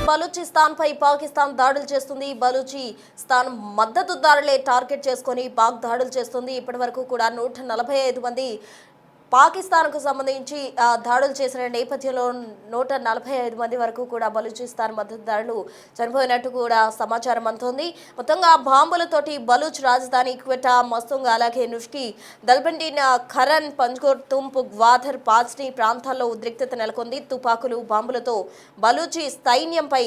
బలూచిస్తాన్ పై పాకిస్తాన్ దాడులు చేస్తుంది. బలూచిస్తాన్ మద్దతుదారులే టార్గెట్ చేసుకొని పాక్ దాడులు చేస్తుంది. ఇప్పటివరకు కూడా 145 మంది పాకిస్తాన్కు సంబంధించి దాడులు చేసిన నేపథ్యంలో 145 మంది వరకు కూడా బలూచిస్తాన్ మద్దతుదారులు చనిపోయినట్టు కూడా సమాచారం అందుతోంది. మొత్తంగా బాంబులతోటి బలూచ్ రాజధాని క్వెటా, మస్తుంగ్, అలాగే నుష్కి, దల్బండిన్, ఖరన్, పంజ్గోర్, తుంప్, గ్వాదర్, పాజ్నీ ప్రాంతాల్లో ఉద్రిక్తత నెలకొంది. తుపాకులు, బాంబులతో బలూచి సైన్యంపై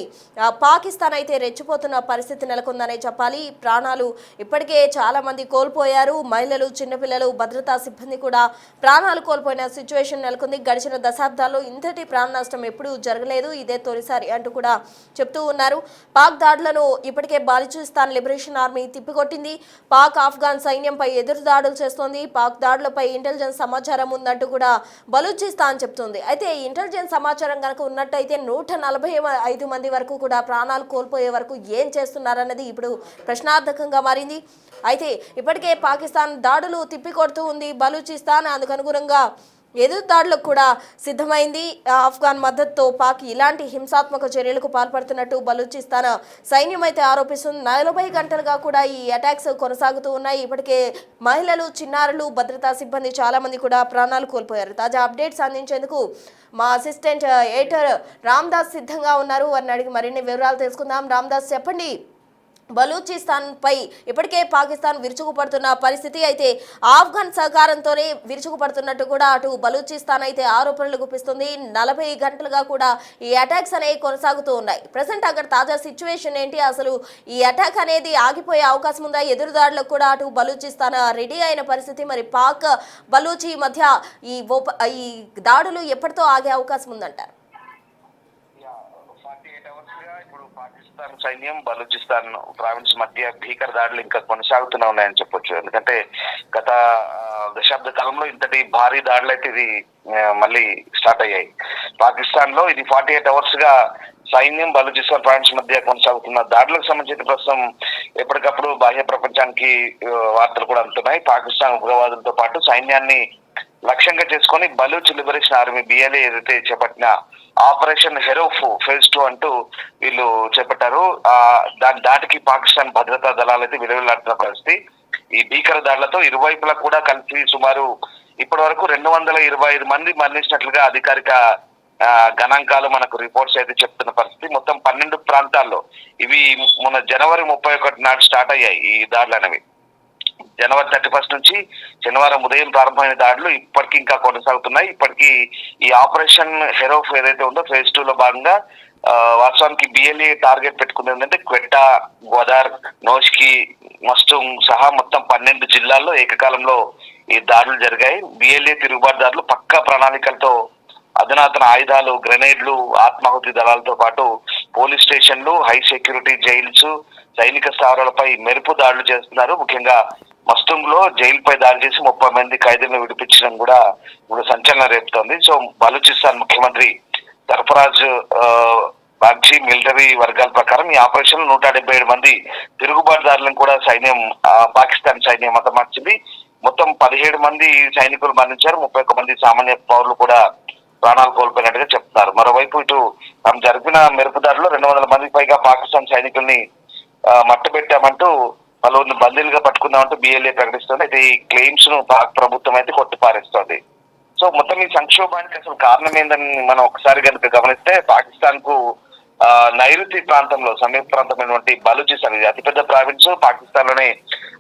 పాకిస్తాన్ అయితే రెచ్చిపోతున్న పరిస్థితి నెలకొందనే చెప్పాలి. ప్రాణాలు ఇప్పటికే చాలా మంది కోల్పోయారు. మహిళలు, చిన్నపిల్లలు, భద్రతా సిబ్బంది కూడా ప్రాణాలు కోల్పోయిన సిచ్యువేషన్ నెలకొంది. గడిచిన దశాబ్దాల్లో ఇంతటి ప్రాణ నష్టం ఎప్పుడూ జరగలేదు, ఇదే తొలిసారి అంటూ కూడా చెప్తూ ఉన్నారు. పాక్ దాడులను ఇప్పటికే బలూచిస్తాన్ లిబరేషన్ ఆర్మీ తిప్పికొట్టింది. పాక్ ఆఫ్ఘాన్ సైన్యంపై ఎదురు దాడులు చేస్తోంది. పాక్ దాడులపై ఇంటెలిజెన్స్ సమాచారం ఉందంటూ కూడా బలూచిస్తాన్ చెప్తోంది. అయితే ఇంటెలిజెన్స్ సమాచారం కనుక ఉన్నట్టయితే 145 మంది వరకు కూడా ప్రాణాలు కోల్పోయే వరకు ఏం చేస్తున్నారన్నది ఇప్పుడు ప్రశ్నార్థకంగా మారింది. అయితే ఇప్పటికే పాకిస్తాన్ దాడులు తిప్పికొడుతూ ఉంది. బలూచిస్తాన్ అందుకు అనుగుణంగా ఎదురు దాడులకు కూడా సిద్ధమైంది. ఆఫ్ఘాన్ మద్దతుతో పాక్ ఇలాంటి హింసాత్మక చర్యలకు పాల్పడుతున్నట్టు బలూచిస్తాన్ సైన్యం అయితే ఆరోపిస్తుంది. 40 గంటలుగా కూడా ఈ అటాక్స్ కొనసాగుతూ ఉన్నాయి. ఇప్పటికే మహిళలు, చిన్నారులు, భద్రతా సిబ్బంది చాలా మంది కూడా ప్రాణాలు కోల్పోయారు. తాజా అప్డేట్స్ అందించేందుకు మా అసిస్టెంట్ ఎడిటర్ రామ్దాస్ సిద్ధంగా ఉన్నారు. వారిని అడిగి మరిన్ని వివరాలు తెలుసుకుందాం. రామ్దాస్, చెప్పండి. బలూచిస్తాన్ పై ఇప్పటికే పాకిస్తాన్ విరుచుకుపడుతున్న పరిస్థితి, అయితే ఆఫ్ఘన్ సహకారంతోనే విరుచుకుపడుతున్నట్టు కూడా అటు బలూచిస్తాన్ అయితే ఆరోపణలు గుప్పిస్తుంది. 40 గంటలుగా కూడా ఈ అటాక్స్ అనేవి కొనసాగుతూ ఉన్నాయి. ప్రజెంట్ అక్కడ తాజా సిచ్యువేషన్ ఏంటి? అసలు ఈ అటాక్ అనేది ఆగిపోయే అవకాశం ఉందా? ఎదురుదాడులకు కూడా అటు బలూచిస్తాన్ రెడీ అయిన పరిస్థితి. మరి పాక్ బలూచి మధ్య ఈ దాడులు ఎప్పటితో ఆగే అవకాశం ఉందంటారు? ఇప్పుడు పాకిస్తాన్ సైన్యం బలూచిస్తాన్ ప్రావిన్స్ మధ్య భీకర దాడులు ఇంకా కొనసాగుతూనే ఉన్నాయని చెప్పొచ్చు. ఎందుకంటే గత దశాబ్ద కాలంలో ఇంతటి భారీ దాడులు అయితే ఇది మళ్ళీ స్టార్ట్ అయ్యాయి. పాకిస్తాన్ లో ఇది 48 అవర్స్ గా సైన్యం బలూచిస్తాన్ ప్రావిన్స్ మధ్య కొనసాగుతున్న దాడులకు సంబంధించిన ప్రస్తుతం ఎప్పటికప్పుడు బాహ్య ప్రపంచానికి వార్తలు కూడా అందుతున్నాయి. పాకిస్తాన్ ఉగ్రవాదులతో పాటు సైన్యాన్ని లక్ష్యంగా చేసుకొని బలూచ్ లిబరేషన్ ఆర్మీ బిఎల్ఏ ఏదైతే చేపట్టిన ఆపరేషన్ హెరోఫ్ ఫేజ్ 2 అంటూ వీళ్ళు చేపట్టారు. దాని దాటికి పాకిస్తాన్ భద్రతా దళాలు అయితే విలువలాడుతున్న పరిస్థితి. ఈ భీకర దాడులతో ఇరువైపులా కూడా కలిసి సుమారు ఇప్పటి వరకు 225 మంది మరణించినట్లుగా అధికారిక గణాంకాలు మనకు రిపోర్ట్స్ అయితే చెప్తున్న పరిస్థితి. మొత్తం 12 ప్రాంతాల్లో ఇవి మొన్న జనవరి 31 నాడు స్టార్ట్ అయ్యాయి ఈ దాడులు అనేవి. జనవరి 31 నుంచి శనివారం ఉదయం ప్రారంభమైన దాడులు ఇప్పటికీ ఇంకా కొనసాగుతున్నాయి. ఇప్పటికీ ఈ ఆపరేషన్ హెరోఫ్ ఏదైతే ఉందో ఫేజ్ 2 లో భాగంగా వాస్తవానికి బిఎల్ఏ టార్గెట్ పెట్టుకుంది ఏంటంటే క్వెటా, గ్వాదర్, నోష్కి, మస్తుంగ్ సహా మొత్తం 12 జిల్లాల్లో ఏకకాలంలో ఈ దాడులు జరిగాయి. బిఎల్ఏ తిరుగుబాటుదారులు పక్కా ప్రణాళికలతో అధునాతన ఆయుధాలు, గ్రెనేడ్లు, ఆత్మాహుతి దళాలతో పాటు పోలీస్ స్టేషన్లు, హై సెక్యూరిటీ జైల్స్, సైనిక స్థావరాలపై మెరుపు దాడులు చేస్తున్నారు. ముఖ్యంగా మస్తుంగ్ లో జైలుపై దాడి చేసి 30 మంది ఖైదీలను విడిపించడం కూడా ఇప్పుడు సంచలనం రేపుతోంది. సో బలూచిస్తాన్ ముఖ్యమంత్రి సర్ఫరాజ్ బాగ్చి మిలిటరీ వర్గాల ప్రకారం ఈ ఆపరేషన్ 177 మంది తిరుగుబాటుదారులను కూడా పాకిస్తాన్ సైన్యం హతమార్చింది. మొత్తం 17 మంది సైనికులు మరణించారు. 31 మంది సామాన్య పౌరులు కూడా ప్రాణాలు కోల్పోయినట్టుగా చెప్తున్నారు. మరోవైపు ఇటు తాము జరిపిన మెరుపుదారులు 200 మందికి పైగా పాకిస్తాన్ సైనికుల్ని మట్టుబెట్టామంటూ పలువురిని బందీలుగా పట్టుకుందామంటూ బిఎల్ఏ ప్రకటిస్తోంది. అయితే ఈ క్లెయిమ్స్ ను పాక్ ప్రభుత్వం అయితే కొట్టిపారేస్తోంది. సో మొత్తం ఈ సంక్షోభానికి అసలు కారణం ఏందని మనం ఒకసారి కనుక గమనిస్తే పాకిస్తాన్ కు నైరుతి ప్రాంతంలో సమీప ప్రాంతమైనటువంటి బలూచిస్తాన్, ఇది అతిపెద్ద ప్రావిన్స్, పాకిస్తాన్ లోనే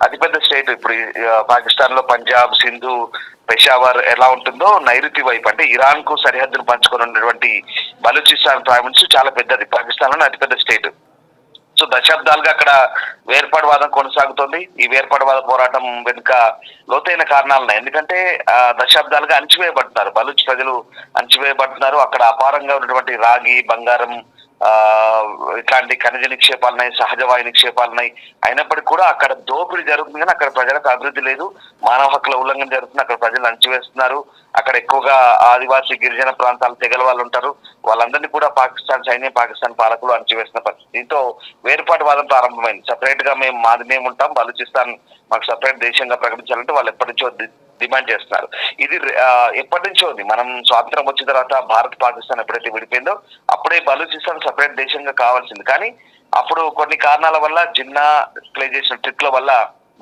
అతిపెద్ద స్టేట్. ఇప్పుడు పాకిస్తాన్ లో పంజాబ్, సింధు, పెషావర్ ఎలా ఉంటుందో నైరుతి వైపు అంటే ఇరాన్ కు సరిహద్దును పంచుకొని ఉన్నటువంటి బలూచిస్తాన్ ప్రావిన్స్ చాలా పెద్దది, పాకిస్తాన్ లోనే అతిపెద్ద స్టేట్. సో దశాబ్దాలుగా అక్కడ వేర్పాటువాదం కొనసాగుతోంది. ఈ వేర్పాటువాద పోరాటం వెనుక లోతైన కారణాలు ఉన్నాయి. ఎందుకంటే దశాబ్దాలుగా అణచివేయబడుతున్నారు, బలూచ్ ప్రజలు అణచివేయబడుతున్నారు. అక్కడ అపారంగా ఉన్నటువంటి రాగి, బంగారం, ఇట్లాంటి ఖనిజ నిక్షేపాలున్నాయి, సహజ వాయు నిక్షేపాలున్నాయి. అయినప్పటికీ కూడా అక్కడ దోపిడీ జరుగుతుంది, కానీ అక్కడ ప్రజలకు అభివృద్ధి లేదు. మానవ హక్కుల ఉల్లంఘన జరుగుతుంది. అక్కడ ప్రజలు అణచివేస్తున్నారు. అక్కడ ఎక్కువగా ఆదివాసీ, గిరిజన ప్రాంతాల తెగల వాళ్ళు ఉంటారు. వాళ్ళందరినీ కూడా పాకిస్తాన్ సైన్యం, పాకిస్తాన్ పాలకులు అణచివేస్తున్న పరిస్థితి. దీంతో వేర్పాటువాదం ప్రారంభమైంది. సపరేట్ గా మేము ఉంటాం, బలూచిస్తాన్ మాకు సపరేట్ దేశంగా ప్రకటించాలంటే వాళ్ళు ఎప్పటి నుంచో డిమాండ్ చేస్తున్నారు. ఇది ఎప్పటి నుంచో ఉంది. మనం స్వాతంత్రం వచ్చిన తర్వాత భారత్ పాకిస్తాన్ ఎప్పుడైతే విడిపోయిందో అప్పుడే బలూచిస్తాన్ సపరేట్ దేశంగా కావాల్సింది. కానీ అప్పుడు కొన్ని కారణాల వల్ల జిన్నా ప్లే చేసిన ట్రిక్ల వల్ల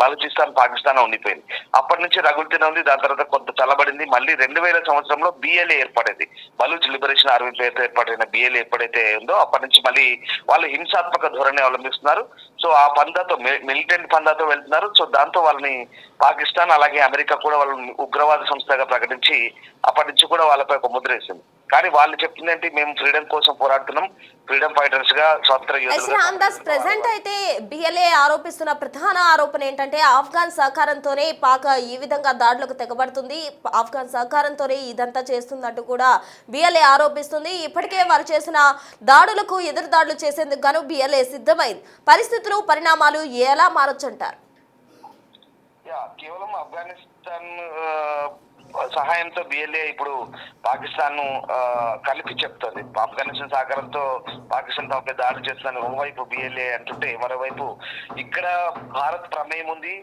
బలూచిస్తాన్ పాకిస్తాన్ ఉండిపోయింది. అప్పటి నుంచి రగులుతూనే ఉంది. దాని తర్వాత కొంత చల్లబడింది. మళ్ళీ 2000 సంవత్సరంలో బిఎల్ఏ ఏర్పడింది. బలూచ్ లిబరేషన్ ఆర్మీ పేరుతో ఏర్పడిన బిఎల్ఏ ఎప్పుడైతే ఉందో అప్పటి నుంచి మళ్ళీ వాళ్ళు హింసాత్మక ధోరణి అవలంబిస్తున్నారు. సో ఆ పందాతో మిలిటెంట్ పందాతో వెళ్తున్నారు. సో దాంతో వాళ్ళని పాకిస్తాన్ అలాగే అమెరికా కూడా వాళ్ళని ఉగ్రవాద సంస్థగా ప్రకటించి అప్పటి నుంచి కూడా వాళ్ళపై ఒక ముద్ర వేసింది. కానీ వాళ్ళు చెప్తుంది ఏంటి, మేము ఫ్రీడమ్ కోసం పోరాడుతున్నాం, ఫ్రీడమ్ ఫైటర్స్ గా స్వతంత్ర రామ్దాస్ ప్రెసెంట్ అయితే బిఎల్ఏ ఆరోపిస్తున్న ప్రధాన ఆరోపణ ఏంటంటే ఆఫ్ఘాన్ సహకారంతోనే పాక్ ఈ విధంగా దాడులకు తెగబడుతుంది, ఆఫ్ఘాన్ సహకారంతోనే ఇదంతా చేస్తుందంటూ కూడా బిఎల్ఏ ఆరోపిస్తుంది. ఇప్పటికే వారు చేసిన దాడులకు ఎదురు దాడులు చేసేందుకు గాను బిఎల్ఏ సిద్ధమైంది. పరిస్థితులు పరిణామాలు ఎలా మారొచ్చంటారు? కేవలం ఆఫ్ఘనిస్తాన్ సహాయంతో బిఎల్ఏ ఇప్పుడు పాకిస్తాన్ ను కలిపి చెప్తుంది. ఆఫ్ఘనిస్తాన్ సహకారంతో పాకిస్తాన్ తమపై దాడి చేస్తుందని ఒకవైపు బిఎల్ఏ అంటుంటే, మరోవైపు ఇక్కడ భారత్ ప్రమేయం ఉంది,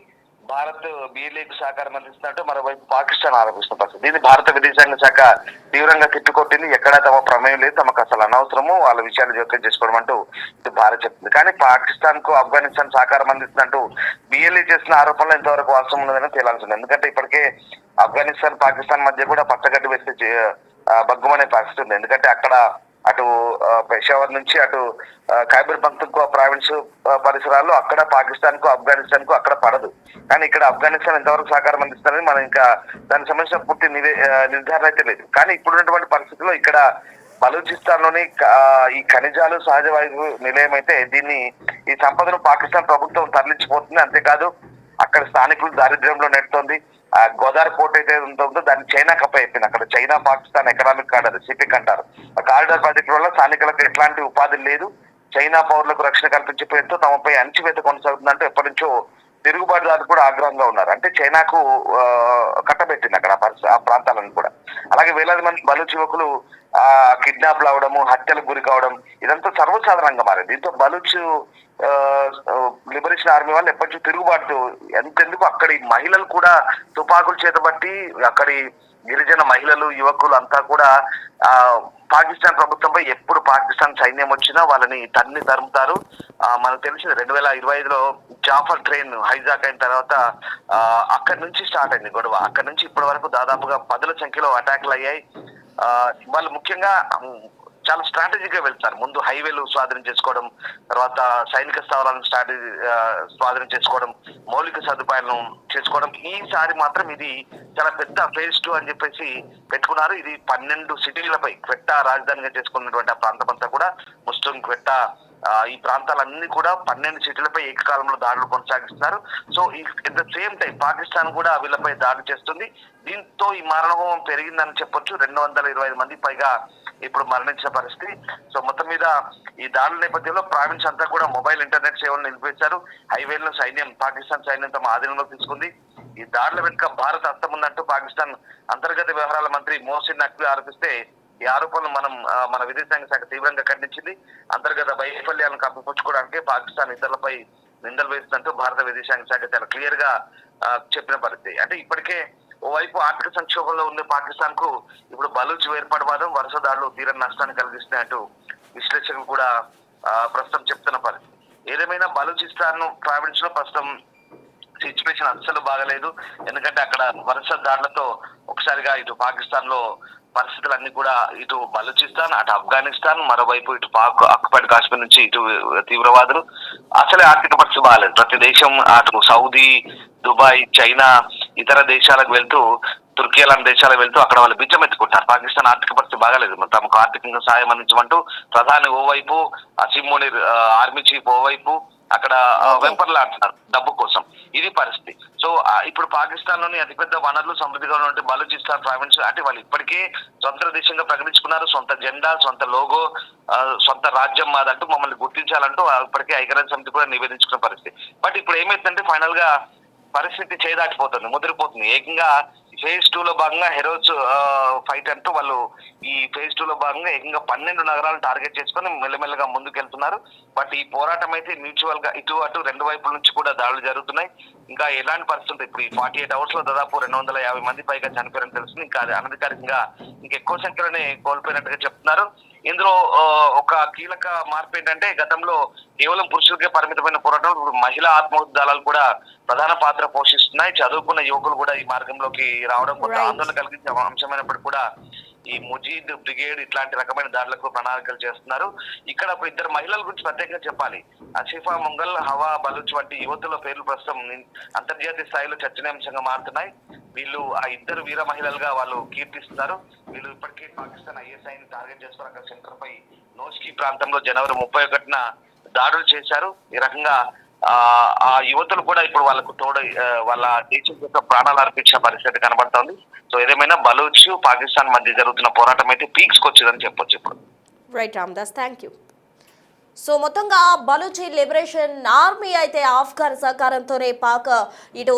భారత్ బిఎల్ఏకు సహకారం అందిస్తున్నట్టు మరోవైపు పాకిస్తాన్ ఆరోపిస్తున్న పరిస్థితి. దీన్ని భారత విదేశాంగ శాఖ తీవ్రంగా తిప్పికొట్టింది. ఎక్కడా తమ ప్రమేయం లేదు, తమకు అసలు అనవసరము, వాళ్ళ విషయాలు జోక్యం చేసుకోవడం అంటూ ఇది భారత్ చెప్తుంది. కానీ పాకిస్తాన్ కు ఆఫ్ఘనిస్తాన్ సహకారం అందిస్తున్నట్టు బిఎల్ఏ చేసిన ఆరోపణలు ఎంతవరకు వాస్తవం ఉన్నదని తేలాల్సింది. ఎందుకంటే ఇప్పటికే ఆఫ్ఘనిస్తాన్ పాకిస్తాన్ మధ్య కూడా పచ్చగడ్డి వేస్తే బగ్గుమనే పరిస్థితి ఉంది. ఎందుకంటే అక్కడ అటు పెషావర్ నుంచి అటు ఖైబర్ పఖ్తూన్ఖ్వా ప్రావిన్స్ పరిసరాల్లో అక్కడ పాకిస్తాన్ కు ఆఫ్ఘనిస్తాన్ కు అక్కడ పడదు. కానీ ఇక్కడ ఆఫ్ఘనిస్తాన్ ఎంతవరకు సహకారం అందిస్తారని మనం ఇంకా దానికి సంబంధించిన పూర్తి నిర్ధారణ అయితే లేదు. కానీ ఇప్పుడున్నటువంటి పరిస్థితుల్లో ఇక్కడ బలూచిస్తాన్ లోని ఈ ఖనిజాలు సహజ వాయువు నిలయం అయితే దీన్ని ఈ సంపదను పాకిస్తాన్ ప్రభుత్వం తరలించిపోతుంది. అంతేకాదు అక్కడ స్థానికులు దారిద్ర్యంలో నెడుతోంది. గోదావరి పోర్ట్ అయితే ఉంటుందో దాన్ని చైనా కప్పయిపోయింది. అక్కడ చైనా పాకిస్తాన్ ఎకనామిక్ కారిడార్ సిపిక్ అంటారు. ఆ కారిడార్ ప్రాజెక్టు వల్ల స్థానికులకు ఎట్లాంటి ఉపాధి లేదు. చైనా పౌరులకు రక్షణ కల్పించే పేరుతో తమపై అణచివేత కొనసాగుతుందంటూ ఎప్పటి నుంచో తిరుగుబాటుదారులు కూడా ఆగ్రహంగా ఉన్నారు. అంటే చైనాకు కట్టబెట్టింది అక్కడ ఆ ప్రాంతాలను కూడా. అలాగే వేలాది మంది బలూచ్ యువకులు కిడ్నాప్లు అవడము, హత్యలకు గురి కావడం ఇదంతా సర్వసాధారణంగా మారింది. దీంతో బలూచ్ లిబరేషన్ ఆర్మీ వాళ్ళు ఎప్పటి నుంచి తిరుగుబాటు ఎంతెందుకు అక్కడి మహిళలు కూడా తుపాకులు చేతబట్టి అక్కడి గిరిజన మహిళలు యువకులు అంతా కూడా పాకిస్తాన్ ప్రభుత్వంపై ఎప్పుడు పాకిస్తాన్ సైన్యం వచ్చినా వాళ్ళని తరుముతారు. మనకు తెలిసింది 2025లో జాఫర్ ట్రైన్ హైజాక్ అయిన తర్వాత అక్కడి నుంచి స్టార్ట్ అయింది గొడవ. అక్కడి నుంచి ఇప్పటి వరకు దాదాపుగా 10ల సంఖ్యలో అటాక్లు అయ్యాయి. వాళ్ళు ముఖ్యంగా చాలా స్ట్రాటజీగా వెళ్తారు. ముందు హైవేలు స్వాధీనం చేసుకోవడం, తర్వాత సైనిక స్థావరాలను స్వాధీనం చేసుకోవడం, మౌలిక సదుపాయాలను చేసుకోవడం. ఈసారి మాత్రం ఇది చాలా పెద్ద ఫేజ్ 2 అని చెప్పేసి పెట్టుకున్నారు. ఇది 12 సిటీలపై క్వెట్టా రాజధానిగా చేసుకున్నటువంటి ఆ ప్రాంతం అంతా కూడా ముస్లిం క్వెట్టా ఈ ప్రాంతాలన్నీ కూడా 12 సిటీలపై ఏకకాలంలో దాడులు కొనసాగిస్తున్నారు. So at the same time Pakistan కూడా వీళ్ళపై దాడి చేస్తుంది. దీంతో ఈ మరణహోమం పెరిగిందని చెప్పొచ్చు. 225 మంది పైగా ఇప్పుడు మరణించిన పరిస్థితి. సో మొత్తం మీద ఈ దాడుల నేపథ్యంలో ప్రావిన్స్ అంతా కూడా మొబైల్ ఇంటర్నెట్ సేవలను నిలిపేశారు. హైవేలను పాకిస్తాన్ సైన్యం తమ ఆధీనంలో తీసుకుంది. ఈ దాడుల వెనుక భారత్ హస్తం ఉందంటూ పాకిస్తాన్ అంతర్గత వ్యవహారాల మంత్రి మోహసిన్ నఖ్వీ ఆరోపిస్తే ఈ ఆరోపణలు మన విదేశాంగ శాఖ తీవ్రంగా ఖండించింది. అంతర్గత వైఫల్యాలను కప్పిపుచ్చుకోవడానికి పాకిస్తాన్ ఇతరులపై నిందలు వేస్తుందంటూ భారత విదేశాంగ శాఖ చాలా క్లియర్ గా చెప్పిన పరిస్థితి. అంటే ఇప్పటికే ఓవైపు ఆర్థిక సంక్షోభంలో ఉండే పాకిస్తాన్ కు ఇప్పుడు బలూచ్ వేర్పాటువాదం వరుస దాడులు తీరని నష్టాన్ని కలిగిస్తున్నాయంటూ విశ్లేషకులు కూడా ప్రస్తుతం చెప్తున్న పరిస్థితి. ఏదేమైనా బలూచిస్తాన్ ప్రావిన్స్ లో ప్రస్తుతం సిచ్యువేషన్ అస్సలు బాగలేదు. ఎందుకంటే అక్కడ వరుస దాడులతో ఒకసారిగా ఇటు పాకిస్తాన్ లో పరిస్థితులన్నీ కూడా ఇటు బలూచిస్తాన్, అటు ఆఫ్ఘనిస్తాన్, మరోవైపు ఇటు పాక్ ఆక్యుపైడ్ కాశ్మీర్ నుంచి ఇటు తీవ్రవాదులు అసలే ఆర్థిక పరిస్థితి బాగాలేదు. ప్రతి దేశం అటు సౌదీ, దుబాయ్, చైనా ఇతర దేశాలకు వెళ్తూ, తుర్కీ లాంటి దేశాలకు వెళ్తూ అక్కడ వాళ్ళు బిచ్చం ఎత్తుకుంటారు. పాకిస్తాన్ ఆర్థిక పరిస్థితి బాగాలేదు. తమకు ఆర్థికంగా సాయం అందించమంటూ ప్రధాని ఓవైపు, అసీం మునీర్ ఆర్మీ చీఫ్ ఓవైపు అక్కడ వెంపర్లాడుతున్నారు డబ్బు కోసం. ఇది పరిస్థితి. సో ఇప్పుడు పాకిస్తాన్ లోని అతిపెద్ద వనరులు సమృద్ధిగా ఉన్నటువంటి బలూచిస్తాన్ ప్రావిన్స్ అంటే వాళ్ళు ఇప్పటికే స్వంత దేశంగా ప్రకటించుకున్నారు. సొంత జెండా, సొంత లోగో, సొంత రాజ్యం మాదంటూ మమ్మల్ని గుర్తించాలంటూ ఇప్పటికే ఐక్యరాజ్య సమితి కూడా నివేదించుకున్న పరిస్థితి. బట్ ఇప్పుడు ఏమైందంటే ఫైనల్ గా పరిస్థితి చేదాటిపోతుంది, ముదిరిపోతుంది. ఏకంగా ఫేజ్ 2 లో భాగంగా హెరోస్ ఫైట్ అంటూ వాళ్ళు ఈ ఫేజ్ 2 లో భాగంగా ఏకంగా 12 నగరాలను టార్గెట్ చేసుకొని మెల్లమెల్లగా ముందుకెళ్తున్నారు. బట్ ఈ పోరాటం అయితే మ్యూచువల్ గా ఇటు అటు రెండు వైపుల నుంచి కూడా దాడులు జరుగుతున్నాయి. ఇంకా ఎలాంటి పరిస్థితి ఉంటుంది. ఇప్పుడు ఈ 48 అవర్స్ లో దాదాపు 250 మంది పైగా చనిపోయారని తెలుస్తుంది. ఇంకా అది అనధికారికంగా ఇంకెక్కువ సంఖ్యలోనే కోల్పోయినట్టుగా చెప్తున్నారు. ఇందులో ఒక కీలక మార్పు ఏంటంటే గతంలో కేవలం పురుషులకే పరిమితమైన పోరాటం ఇప్పుడు మహిళా ఆత్మహత్య దళాలు కూడా ప్రధాన పాత్ర పోషిస్తున్నాయి. చదువుకున్న యువకులు కూడా ఈ మార్గంలోకి రావడం కొంత Right. ఆందోళన కలిగించే అంశమైనప్పటికీ కూడా ఈ ముజీద్ బ్రిగేడ్ ఇట్లాంటి రకమైన దాడులకు ప్రణాళికలు చేస్తున్నారు. ఇక్కడ ఒక ఇద్దరు మహిళల గురించి ప్రత్యేకంగా చెప్పాలి. ఆసిఫా ముంగల్, హవా బలూచ్ వంటి యువతుల పేర్లు ప్రస్తుతం అంతర్జాతీయ స్థాయిలో చర్చనీయాంశంగా మారుతున్నాయి. వీళ్ళు ఆ ఇద్దరు వీర మహిళలుగా వాళ్ళు కీర్తిస్తున్నారు. వీళ్ళు ఇప్పటికే పాకిస్తాన్ ఐఎస్ఐని టార్గెట్ చేస్తారు. అక్కడ సెంటర్ పై నోష్కి ప్రాంతంలో జనవరి 31న దాడులు చేశారు. ఈ రకంగా ఆ యువతులు కూడా ఇప్పుడు వాళ్ళకు తోడు వాళ్ళ దేశం యొక్క ప్రాణాలు అర్పించిన పరిస్థితి కనబడుతోంది. సో ఏదేమైనా బలూచ్ పాకిస్తాన్ మధ్య జరుగుతున్న పోరాటం అయితే పీక్స్కి వచ్చిందని చెప్పొచ్చు ఇప్పుడు. Right Ramdas, thank you. So మొత్తంగా బలూచి లిబరేషన్ ఆర్మీ అయితే ఆఫ్ఘన్ సహకారంతోనే పాక్ ఇటు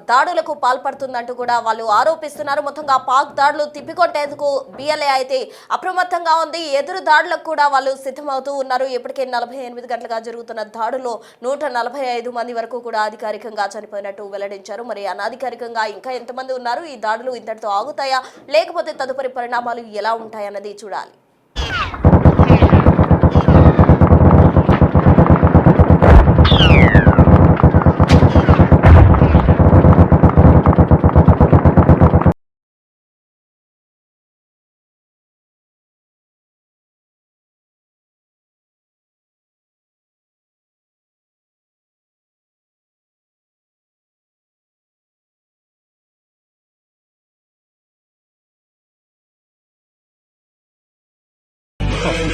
దాడులకు పాల్పడుతుందంటూ కూడా వాళ్ళు ఆరోపిస్తున్నారు. మొత్తంగా పాక్ దాడులు తిప్పికొట్టేందుకు బిఎల్ఏ అయితే అప్రమత్తంగా ఉంది. ఎదురు దాడులకు కూడా వాళ్ళు సిద్ధమవుతూ ఉన్నారు. ఇప్పటికే 48 గంటలుగా జరుగుతున్న దాడుల్లో 145 మంది వరకు కూడా అధికారికంగా చనిపోయినట్టు వెల్లడించారు. మరి అనధికారికంగా ఇంకా ఎంతమంది ఉన్నారు? ఈ దాడులు ఇంతటితో ఆగుతాయా లేకపోతే తదుపరి పరిణామాలు ఎలా ఉంటాయన్నది చూడాలి.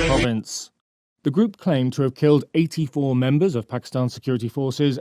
Province. The group claimed to have killed 84 members of Pakistan's security forces